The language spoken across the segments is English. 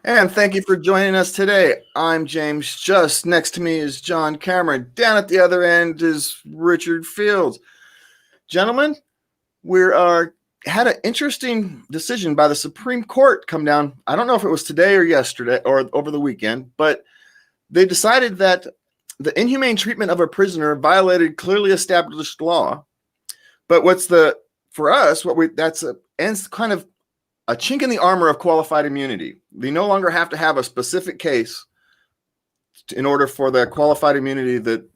And thank you for joining us today. I'm James. Just next to me is John Cameron. Down at the other end is Richard Fields. Gentlemen, we had an interesting decision by the Supreme Court come down. I don't know if it was today or yesterday or over the weekend, but they decided that the inhumane treatment of a prisoner violated clearly established law. But for us, ends kind of a chink in the armor of qualified immunity. They no longer have to have a specific case in order for the qualified immunity that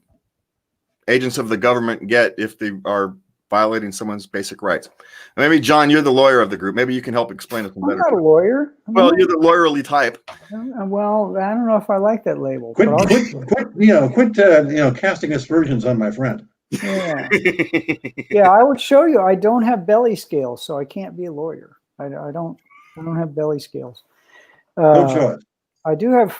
agents of the government get if they are violating someone's basic rights. Maybe, John, you're the lawyer of the group. Maybe you can help explain it better. I'm not a lawyer. Well, you're the lawyerly type. Well, I don't know if I like that label. Quit casting aspersions on my friend. Yeah. Yeah, I would show you. I don't have belly scales, so I can't be a lawyer. I don't have belly scales. Don't show it. I do have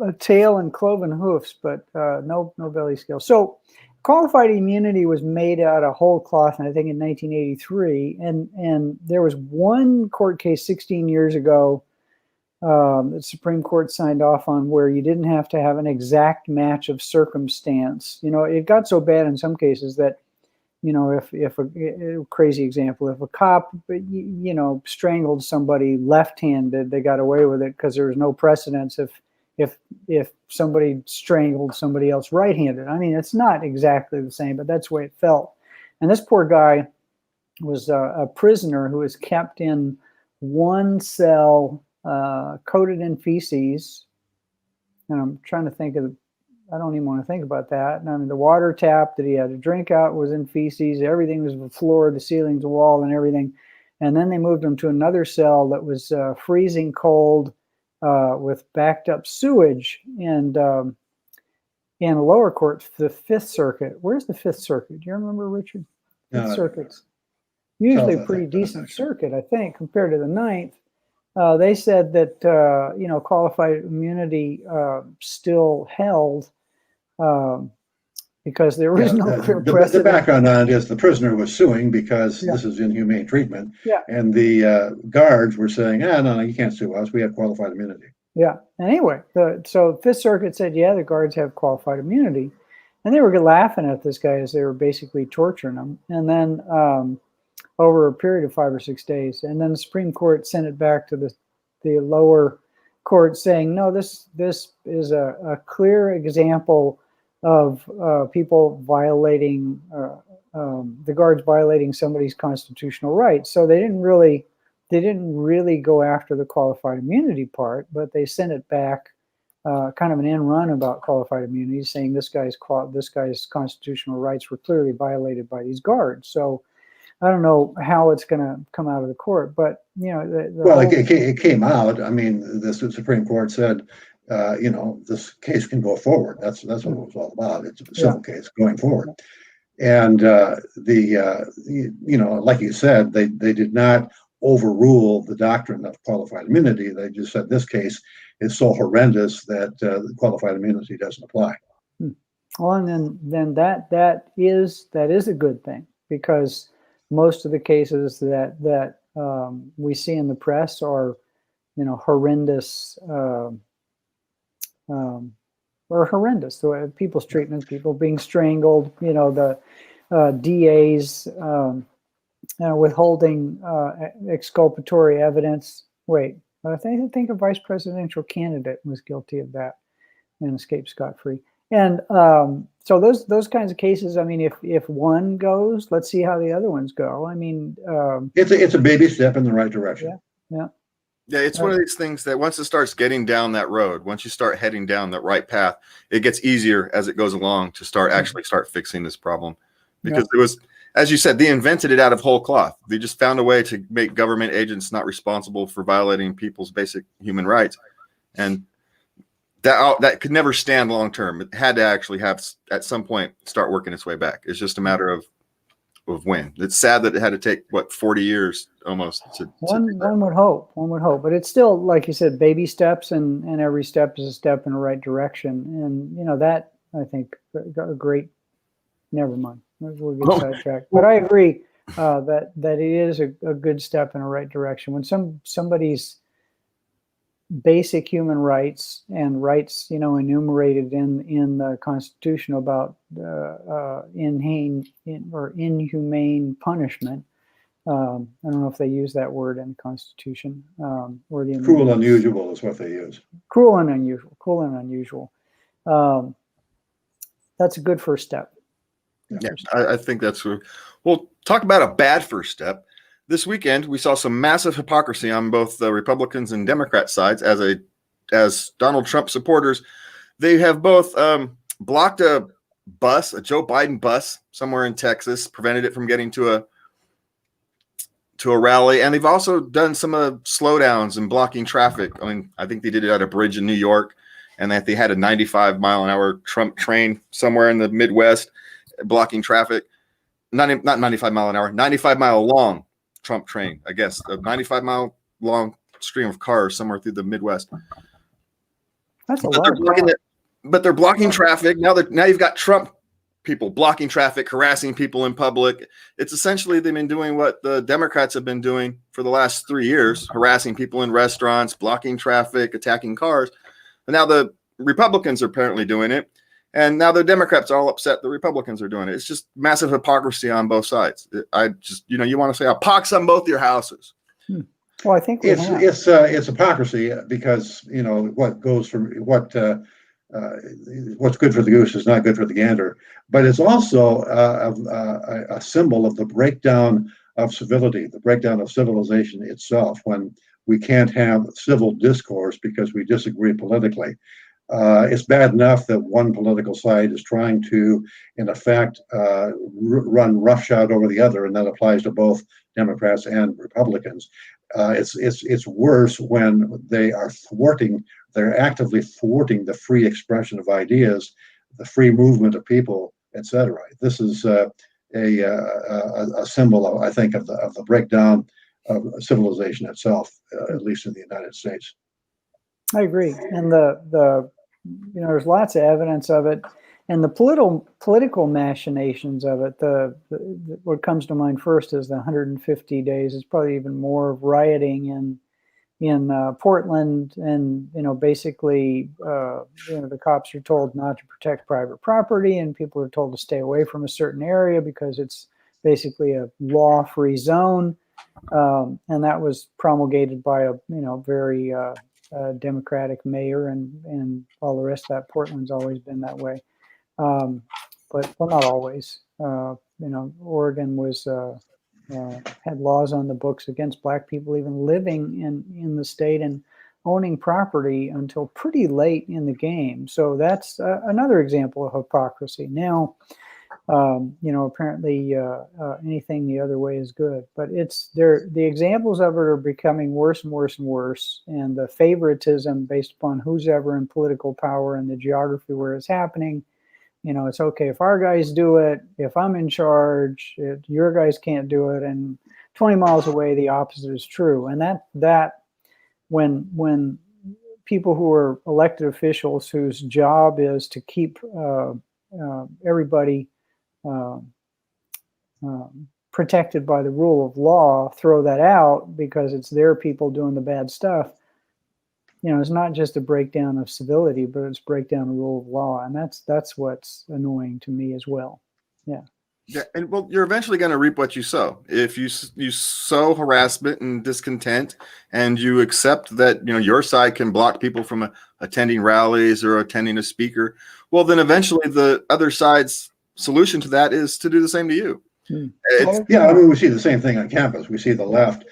a tail and cloven hoofs, but no belly scales. So qualified immunity was made out of whole cloth, I think in 1983, and there was one court case 16 years ago the Supreme Court signed off on where you didn't have to have an exact match of circumstance. You know, it got so bad in some cases that, you know, if a crazy example, if a cop, you know, strangled somebody left-handed, they got away with it because there was no precedence if somebody strangled somebody else right-handed. I mean, it's not exactly the same, but that's the way it felt. And this poor guy was a prisoner who was kept in one cell, coated in feces. And I'm trying to think of, I don't even want to think about that. I mean, the water tap that he had to drink out was in feces. Everything was the floor, the ceiling, the wall, and everything. And then they moved him to another cell that was freezing cold with backed up sewage. And in the lower court, the Fifth Circuit. Where's the Fifth Circuit? Do you remember, Richard? Fifth Circuit's usually a pretty decent circuit, I think, compared to the Ninth. They said that, you know, qualified immunity still held because there was no clear precedent. The background on it is the prisoner was suing because this is inhumane treatment. Yeah. And the guards were saying, no, you can't sue us. We have qualified immunity. Yeah. Anyway, so Fifth Circuit said, yeah, the guards have qualified immunity. And they were laughing at this guy as they were basically torturing him. And then over a period of 5 or 6 days. And then the Supreme Court sent it back to the lower court saying, no, this is a clear example of people violating, the guards violating somebody's constitutional rights. So they didn't really go after the qualified immunity part, but they sent it back kind of an end run about qualified immunity, saying this guy's constitutional rights were clearly violated by these guards. So I don't know how it's going to come out of the court, but you know, it came out. I mean, the Supreme Court said, you know, this case can go forward. That's what it was all about. It's a civil case going forward, and you know, like you said, they did not overrule the doctrine of qualified immunity. They just said this case is so horrendous that qualified immunity doesn't apply. Well, and then that is a good thing, because most of the cases that we see in the press are, you know, horrendous, people's treatment, people being strangled, you know, the DAs withholding exculpatory evidence. Wait, I think a vice presidential candidate was guilty of that and escaped scot-free. And so those kinds of cases, I mean, if one goes, let's see how the other ones go. I mean, it's a baby step in the right direction. Yeah. It's one of these things that once it starts getting down that road, once you start heading down that right path, it gets easier as it goes along to start fixing this problem. Because it was, as you said, they invented it out of whole cloth. They just found a way to make government agents not responsible for violating people's basic human rights. And that could never stand long term. It had to actually have, at some point, start working its way back. It's just a matter of when. It's sad that it had to take 40 years almost to one would hope, but it's still, like you said, baby steps, and every step is a step in the right direction. And you know, that, I think, a great, never mind, we'll get sidetracked. But I agree that it is a good step in the right direction. When somebody's basic human rights and rights, enumerated in the Constitution about inhumane punishment. I don't know if they use that word in the Constitution. Or the Cruel, unusual is what they use. Cruel and unusual. Cruel and unusual. That's a good first step. Yeah, I think that's. We'll talk about a bad first step. This weekend, we saw some massive hypocrisy on both the Republicans and Democrat sides. As Donald Trump supporters, they have both blocked a Joe Biden bus somewhere in Texas, prevented it from getting to a rally, and they've also done some slowdowns and blocking traffic. I mean, I think they did it at a bridge in New York, and that they had a 95-mile-an-hour Trump train somewhere in the Midwest blocking traffic. Not 95 mile an hour, 95-mile long Trump train, I guess, a 95-mile long stream of cars somewhere through the Midwest. That's a but lot. But they're blocking traffic. Now you've got Trump people blocking traffic, harassing people in public. It's essentially they've been doing what the Democrats have been doing for the last 3 years, harassing people in restaurants, blocking traffic, attacking cars. And now the Republicans are apparently doing it. And now the Democrats are all upset the Republicans are doing it. It's just massive hypocrisy on both sides. You want to say a pox on both your houses. Well, I think it's hypocrisy because what's good for the goose is not good for the gander. But it's also a symbol of the breakdown of civility, the breakdown of civilization itself, when we can't have civil discourse because we disagree politically. It's bad enough that one political side is trying to, in effect, run roughshod over the other, and that applies to both Democrats and Republicans. It's worse when they're actively thwarting the free expression of ideas, the free movement of people, etc. This is a symbol, I think, of the breakdown of civilization itself, at least in the United States. I agree, and there's lots of evidence of it, and the political machinations of it. What comes to mind first is the 150 days. It's probably even more of rioting in Portland, and basically, the cops are told not to protect private property, and people are told to stay away from a certain area because it's basically a law-free zone, and that was promulgated by a very Democratic mayor, and all the rest of that. Portland's always been that way, but not always. Oregon was had laws on the books against Black people even living in the state and owning property until pretty late in the game. So that's another example of hypocrisy. Now, apparently anything the other way is good, but the examples of it are becoming worse and worse and worse, and the favoritism based upon who's ever in political power and the geography where it's happening. It's okay if our guys do it, if I'm in charge, your guys can't do it, and 20 miles away the opposite is true. And that when people who are elected officials whose job is to keep everybody protected by the rule of law throw that out because it's their people doing the bad stuff, it's not just a breakdown of civility, but it's breakdown of rule of law, and that's what's annoying to me as well. Yeah, and well, you're eventually going to reap what you sow. If you sow harassment and discontent, and you accept that your side can block people from attending rallies or attending a speaker, well, then eventually the other side's solution to that is to do the same to you. We see the same thing on campus. We see the left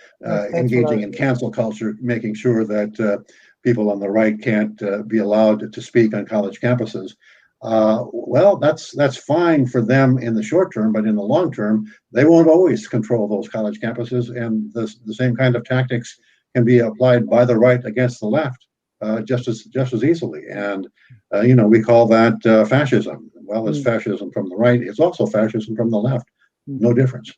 engaging in cancel culture, making sure that people on the right can't be allowed to speak on college campuses. Well, that's fine for them in the short term, but in the long term, they won't always control those college campuses, and the same kind of tactics can be applied by the right against the left just as easily. And we call that fascism. Well, it's fascism from the right. It's also fascism from the left. No difference.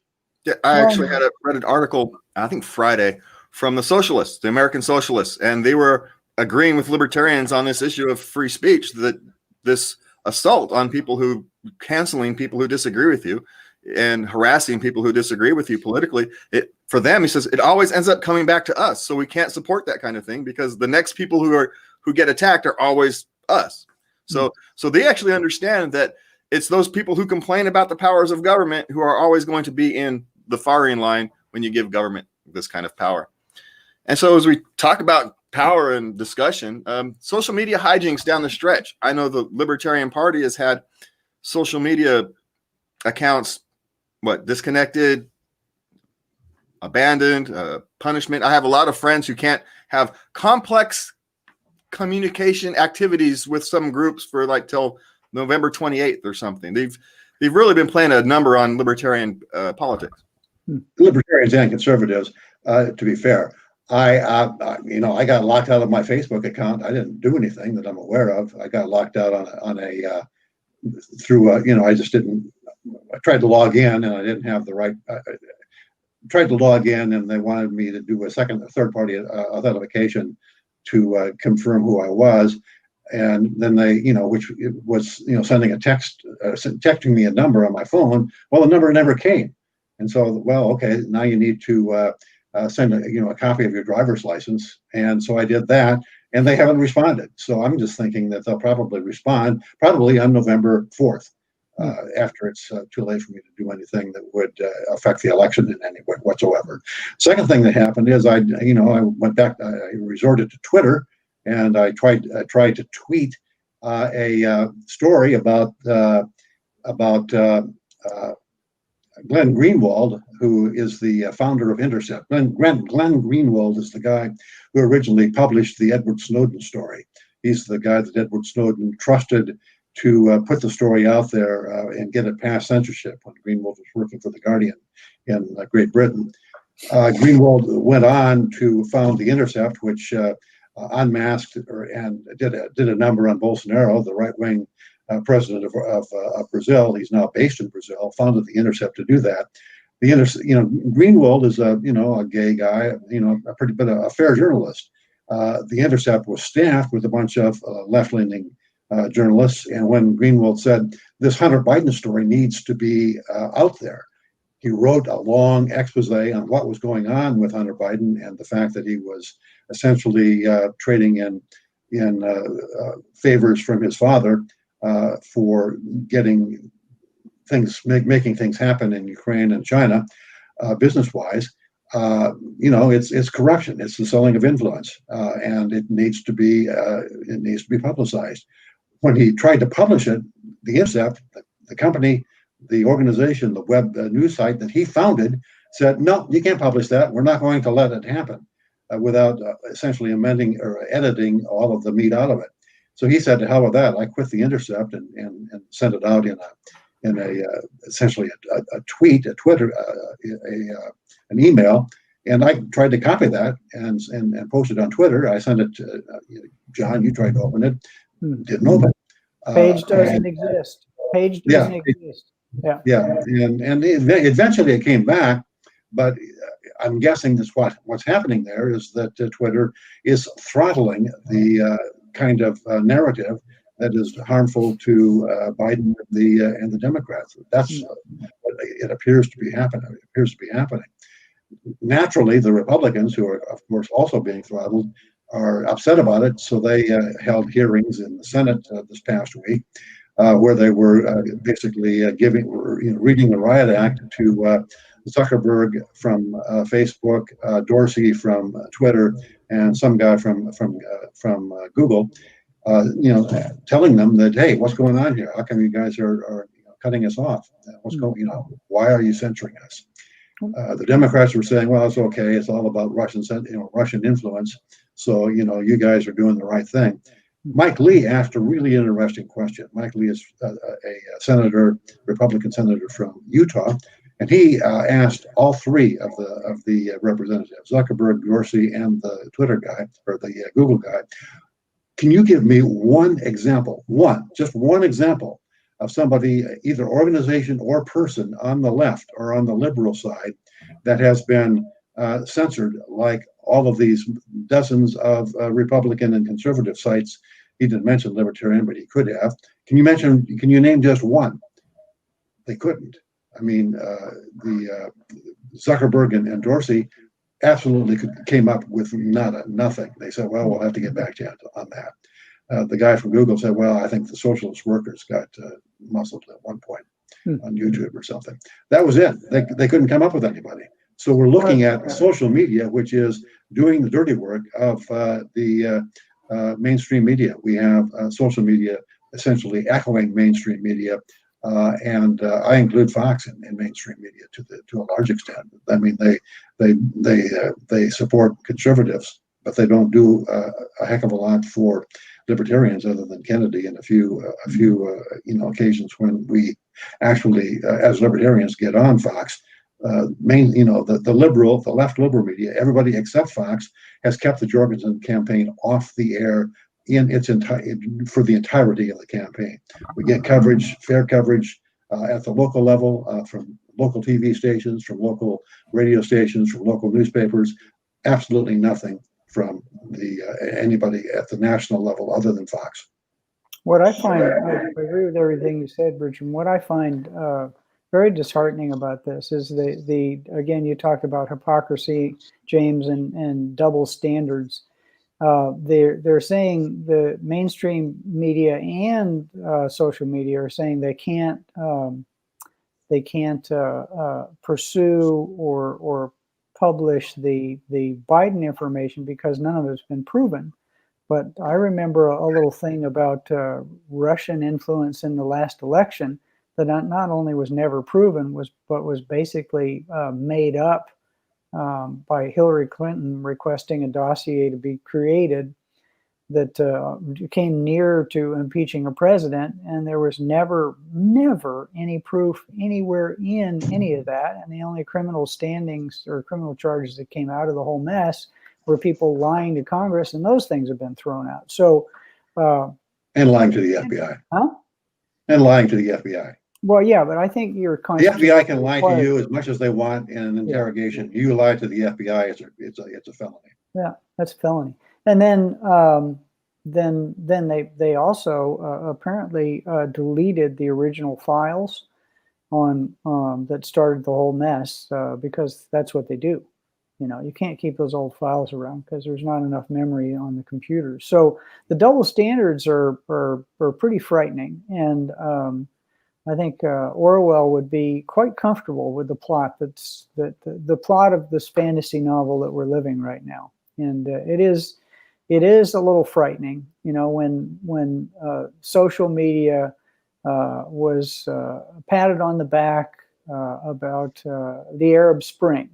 Yeah, I actually read an article, I think Friday, from the American socialists, and they were agreeing with libertarians on this issue of free speech, that this assault on canceling people who disagree with you and harassing people who disagree with you politically, for them, he says, it always ends up coming back to us. So we can't support that kind of thing because the next people who get attacked are always us. So they actually understand that it's those people who complain about the powers of government who are always going to be in the firing line when you give government this kind of power. And so as we talk about power and discussion, social media hijinks down the stretch. I know the Libertarian Party has had social media accounts, disconnected, abandoned, punishment. I have a lot of friends who can't have complex communication activities with some groups for like till November 28th or something. They've really been playing a number on libertarian politics. Libertarians and conservatives, to be fair. I got locked out of my Facebook account. I didn't do anything that I'm aware of. I got locked out I just didn't. I tried to log in and I didn't have the right. I tried to log in and they wanted me to do a third party authentication to confirm who I was, and then they, which was sending a text, texting me a number on my phone. Well, the number never came, and so okay, now you need to send a copy of your driver's license, and so I did that, and they haven't responded. So I'm just thinking that they'll probably respond probably on November 4th. After it's too late for me to do anything that would affect the election in any way whatsoever. Second thing that happened is I went back. I resorted to Twitter, and I tried to tweet a story about Glenn Greenwald, who is the founder of Intercept. Glenn Greenwald is the guy who originally published the Edward Snowden story. He's the guy that Edward Snowden trusted to put the story out there and get it past censorship when Greenwald was working for The Guardian in Great Britain. Greenwald went on to found The Intercept, which unmasked and did a number on Bolsonaro, the right-wing president of Brazil. He's now based in Brazil, founded The Intercept to do that. Greenwald is a gay guy, a fair journalist. The Intercept was staffed with a bunch of left-leaning journalists, and when Greenwald said this Hunter Biden story needs to be out there, he wrote a long expose on what was going on with Hunter Biden and the fact that he was essentially trading in favors from his father for getting things, making things happen in Ukraine and China, business-wise. It's corruption. It's the selling of influence, and it needs to be publicized. When he tried to publish it, The Intercept, the company, the organization, the web news site that he founded, said, no, you can't publish that. We're not going to let it happen without essentially amending or editing all of the meat out of it. So he said, to hell with that. I quit The Intercept and sent it out in essentially a tweet, a Twitter, an email. And I tried to copy that and post it on Twitter. I sent it to John. You tried to open it. Didn't open. Page doesn't exist. Page doesn't exist. Yeah, and eventually it came back, but I'm guessing that's what's happening there is that Twitter is throttling the kind of narrative that is harmful to Biden and the Democrats. That's what it appears to be happening. It appears to be happening. Naturally, the Republicans, who are of course also being throttled, are upset about it, so they held hearings in the Senate this past week, where they were basically reading the Riot Act to Zuckerberg from Facebook, Dorsey from Twitter, and some guy from Google, telling them that, hey, what's going on here? How come you guys are cutting us off? What's going? Why are you censoring us? The Democrats were saying, well, it's okay. It's all about Russian influence. So, you guys are doing the right thing. Mike Lee asked a really interesting question. Mike Lee is a senator, Republican senator from Utah, and he asked all three of the representatives, Zuckerberg, Dorsey, and the Twitter guy, or the Google guy, can you give me one example, just one example of somebody, either organization or person on the left or on the liberal side, that has been censored like all of these dozens of Republican and conservative sites? He didn't mention libertarian, but he could have. Can you name just one? They couldn't. I mean, the Zuckerberg and Dorsey absolutely came up with nothing. They said, well, we'll have to get back to you on that. The guy from Google said, well, I think the socialist workers got muscled at one point on YouTube or something. That was it. They couldn't come up with anybody. So we're looking at social media, which is doing the dirty work of the mainstream media. We have social media essentially echoing mainstream media, and I include Fox in mainstream media to a large extent. I mean, they support conservatives, but they don't do a heck of a lot for libertarians, other than Kennedy and a few occasions when we actually, as libertarians, get on Fox. The left liberal media, everybody except Fox, has kept the Jorgensen campaign off the air for the entirety of the campaign. We get coverage, fair coverage, at the local level, from local TV stations, from local radio stations, from local newspapers. Absolutely nothing from anybody at the national level other than Fox. What I find, I agree with everything you said, Richard. What I find very disheartening about this is again, you talked about hypocrisy, James, and double standards. They're saying the mainstream media and social media are saying they can't pursue or publish the Biden information because none of it's been proven. But I remember a little thing about Russian influence in the last election that not only was never proven, but was basically made up by Hillary Clinton requesting a dossier to be created that came near to impeaching a president, and there was never any proof anywhere in any of that. And the only criminal standings or criminal charges that came out of the whole mess were people lying to Congress, and those things have been thrown out. So, and lying to the FBI. Huh? And lying to the FBI. Well, yeah, but I think your the FBI can lie to you as much as they want in an interrogation. You lie to the FBI, it's a felony. Yeah, that's a felony. And then they also apparently deleted the original files on that started the whole mess because that's what they do. You know, you can't keep those old files around because there's not enough memory on the computers. So the double standards are pretty frightening, and I think Orwell would be quite comfortable with the plot the plot of this fantasy novel that we're living right now, and it is a little frightening. You know, when social media was patted on the back about the Arab Spring.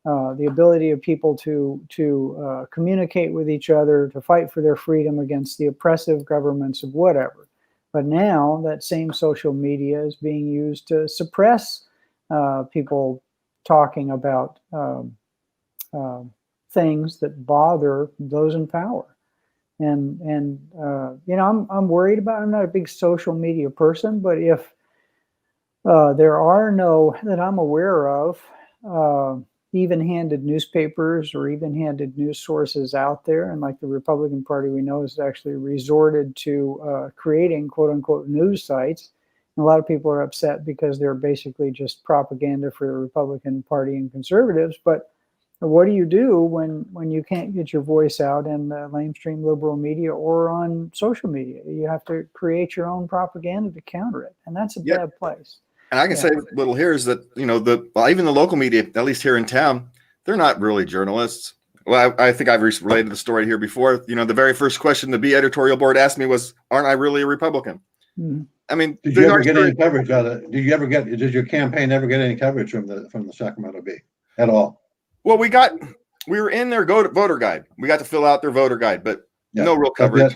The ability of people to communicate with each other, to fight for their freedom against the oppressive governments of whatever. But now that same social media is being used to suppress people talking about things that bother those in power. And you know, I'm worried about. I'm not a big social media person, but if there are no that I'm aware of. Even-handed newspapers or even-handed news sources out there, and like the Republican Party we know has actually resorted to creating quote-unquote news sites. And a lot of people are upset because they're basically just propaganda for the Republican Party and conservatives. But what do you do when you can't get your voice out in the mainstream liberal media or on social media? You have to create your own propaganda to counter it, and that's a bad place. And I can say a little here is that, you know, even the local media, at least here in town, they're not really journalists. Well, I think I've related the story here before. You know, the very first question the B editorial board asked me was, "Aren't I really a Republican?" Mm-hmm. I mean, did you ever get any coverage out of it? Did your campaign ever get any coverage from the Sacramento Bee at all? Well, we were in their voter guide. We got to fill out their voter guide, but no real coverage.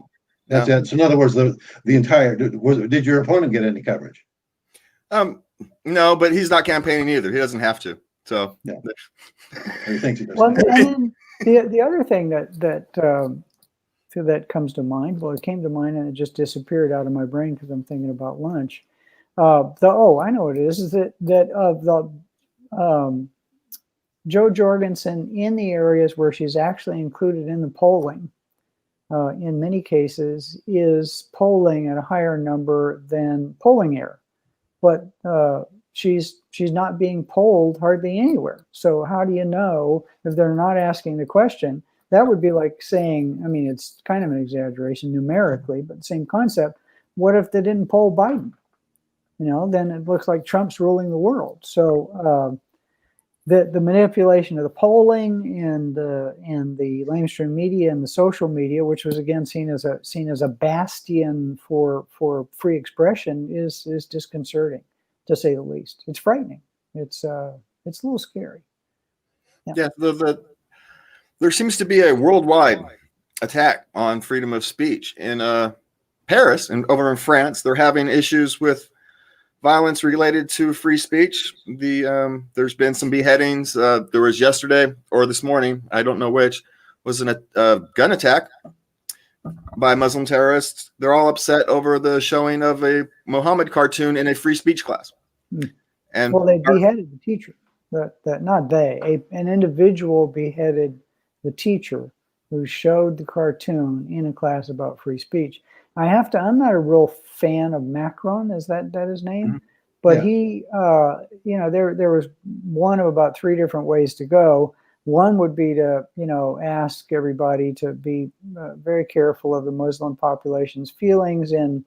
That's it. So in other words, the entire did your opponent get any coverage? No, but he's not campaigning either. He doesn't have to. So yeah. He thinks he does. Well, and the other thing that comes to mind, well, it came to mind and it just disappeared out of my brain because I'm thinking about lunch. I know what it is that Jo Jorgensen in the areas where she's actually included in the polling, in many cases, is polling at a higher number than polling error. But she's not being polled hardly anywhere. So how do you know if they're not asking the question? That would be like saying, I mean, it's kind of an exaggeration numerically, but same concept. What if they didn't poll Biden? Then it looks like Trump's ruling the world. So the manipulation of the polling and the mainstream media and the social media, which was again seen as a bastion for free expression, is disconcerting, to say the least. It's frightening. It's a little scary. Yeah, there seems to be a worldwide attack on freedom of speech. In Paris and over in France, they're having issues with violence related to free speech. There's been some beheadings. There was yesterday or this morning, I don't know which, was a gun attack by Muslim terrorists. They're all upset over the showing of a Muhammad cartoon in a free speech class. And well, they beheaded the teacher. An individual beheaded the teacher who showed the cartoon in a class about free speech. I'm not a real fan of Macron, is that his name? Mm-hmm. But yeah. He, there was one of about 3 different ways to go. One would be to, ask everybody to be very careful of the Muslim population's feelings in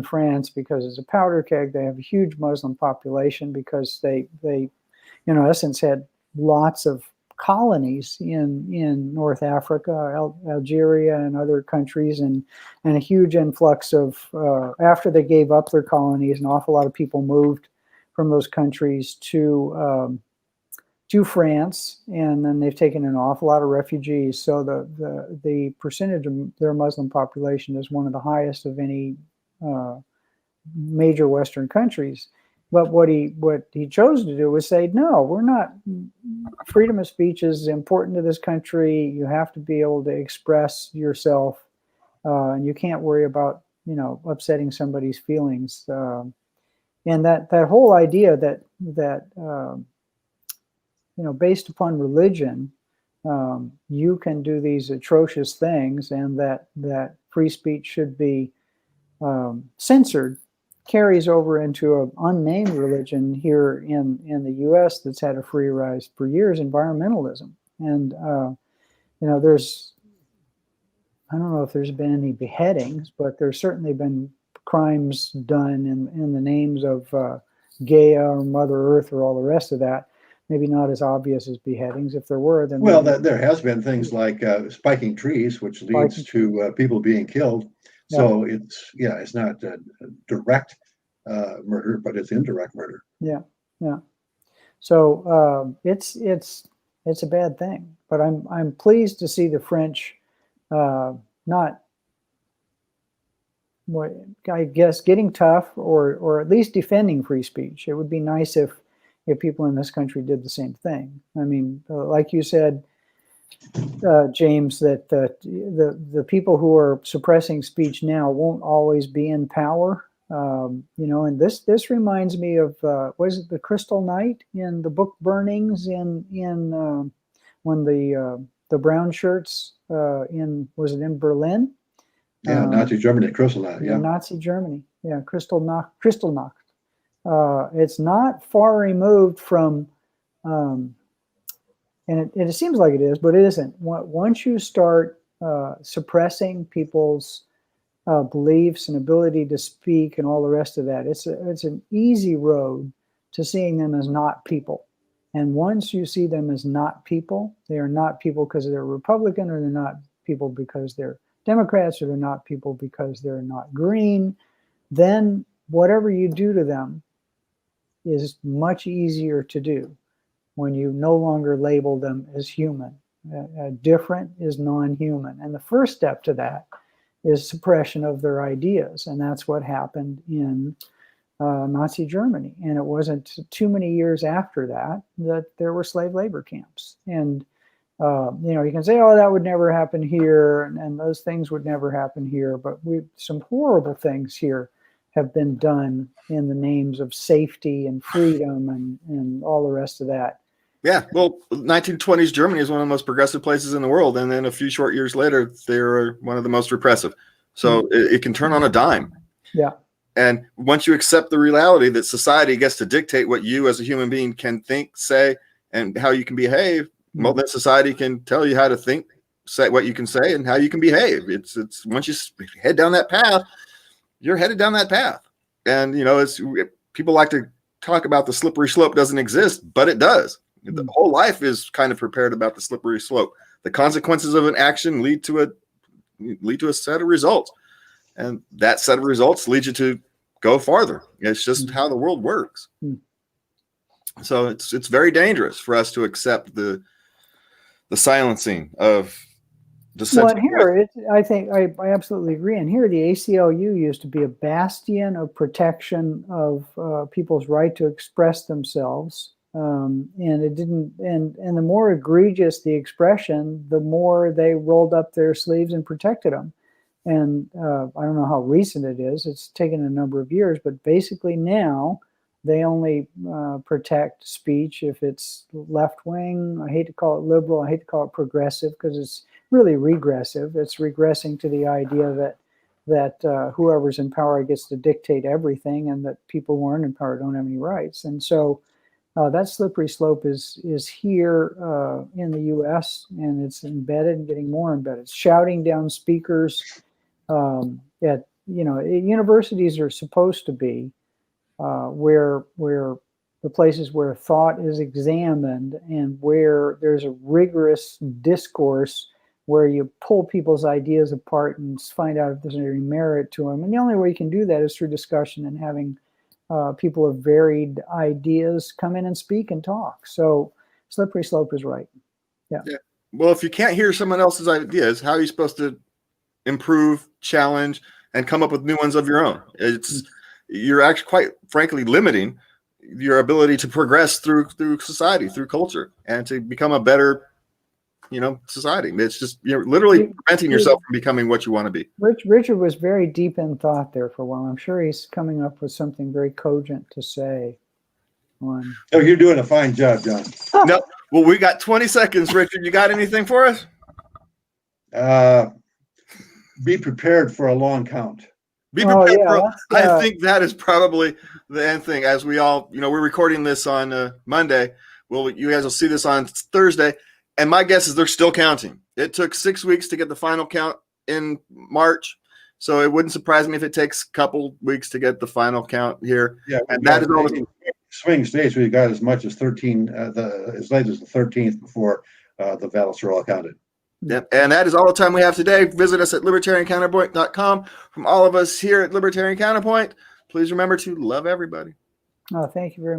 France, because it's a powder keg. They have a huge Muslim population because they in essence had lots of colonies in North Africa, Algeria, and other countries, and a huge influx of after they gave up their colonies, an awful lot of people moved from those countries to France, and then they've taken an awful lot of refugees. So the percentage of their Muslim population is one of the highest of any major Western countries. But what he chose to do was say, no, we're not. Freedom of speech is important to this country. You have to be able to express yourself, and you can't worry about upsetting somebody's feelings. And that whole idea that based upon religion, you can do these atrocious things, and that free speech should be censored, carries over into an unnamed religion here in the U.S. that's had a free rise for years, environmentalism. And there's, I don't know if there's been any beheadings, but there's certainly been crimes done in the names of Gaia or Mother Earth or all the rest of that. Maybe not as obvious as beheadings. If there were, then there has been things like spiking trees, which leads to people being killed. So it's not direct murder, but it's indirect murder. Yeah. So it's a bad thing. But I'm pleased to see the French not, I guess, getting tough or at least defending free speech. It would be nice if people in this country did the same thing. I mean, like you said, James, that the people who are suppressing speech now won't always be in power. And this reminds me of was it the Crystal Night in the book Burnings in when the brown shirts was it in Berlin? Yeah, Nazi Germany, Crystal Night. Yeah, Nazi Germany. Yeah, Kristallnacht. It's not far removed from. And it seems like it is, but it isn't. Once you start suppressing people's beliefs and ability to speak and all the rest of that, it's an easy road to seeing them as not people. And once you see them as not people, they are not people because they're Republican, or they're not people because they're Democrats, or they're not people because they're not green, then whatever you do to them is much easier to do when you no longer label them as human. Different is non-human. And the first step to that is suppression of their ideas. And that's what happened in Nazi Germany. And it wasn't too many years after that there were slave labor camps. And, you can say, oh, that would never happen here, and those things would never happen here. But some horrible things here have been done in the names of safety and freedom and all the rest of that. Yeah, well, 1920s Germany is one of the most progressive places in the world, and then a few short years later, they were one of the most repressive. So it can turn on a dime. Yeah. And once you accept the reality that society gets to dictate what you as a human being can think, say, and how you can behave, well, then society can tell you how to think, say what you can say, and how you can behave. It's once you head down that path, you're headed down that path. And, you know, it's people like to talk about the slippery slope doesn't exist, but it does. The whole life is kind of prepared about the slippery slope. The consequences of an action lead to a set of results. And that set of results leads you to go farther. It's just how the world works. So it's very dangerous for us to accept the silencing of well, and here, I think I absolutely agree. And here, the ACLU used to be a bastion of protection of people's right to express themselves. And it didn't. And the more egregious the expression, the more they rolled up their sleeves and protected them. And I don't know how recent it is. It's taken a number of years, but basically now they only protect speech if it's left wing. I hate to call it liberal. I hate to call it progressive because it's really regressive. It's regressing to the idea that whoever's in power gets to dictate everything, and that people who aren't in power don't have any rights. And so that slippery slope is here in the U.S. and it's embedded and getting more embedded. Shouting down speakers at universities are supposed to be where the places where thought is examined and where there's a rigorous discourse where you pull people's ideas apart and find out if there's any merit to them. And the only way you can do that is through discussion and having people of varied ideas come in and speak and talk. So slippery slope is right. Yeah. Well, if you can't hear someone else's ideas, how are you supposed to improve, challenge, and come up with new ones of your own? You're actually quite frankly limiting your ability to progress through society, through culture, and to become a better society. It's just you're literally preventing yourself from becoming what you want to be. Richard was very deep in thought there for a while. I'm sure he's coming up with something very cogent to say. Oh, you're doing a fine job, John. No, well, we got 20 seconds, Richard. You got anything for us? Be prepared for a long count. Be prepared I think that is probably the end thing. As we all, we're recording this on Monday. Well, you guys will see this on Thursday. And my guess is they're still counting. It took 6 weeks to get the final count in March. So it wouldn't surprise me if it takes a couple weeks to get the final count here. Yeah, and that is all swing states. We got as much as 13, as late as the 13th before the ballots are all counted. Yep. And that is all the time we have today. Visit us at libertariancounterpoint.com. From all of us here at Libertarian Counterpoint, please remember to love everybody. Oh, thank you very much.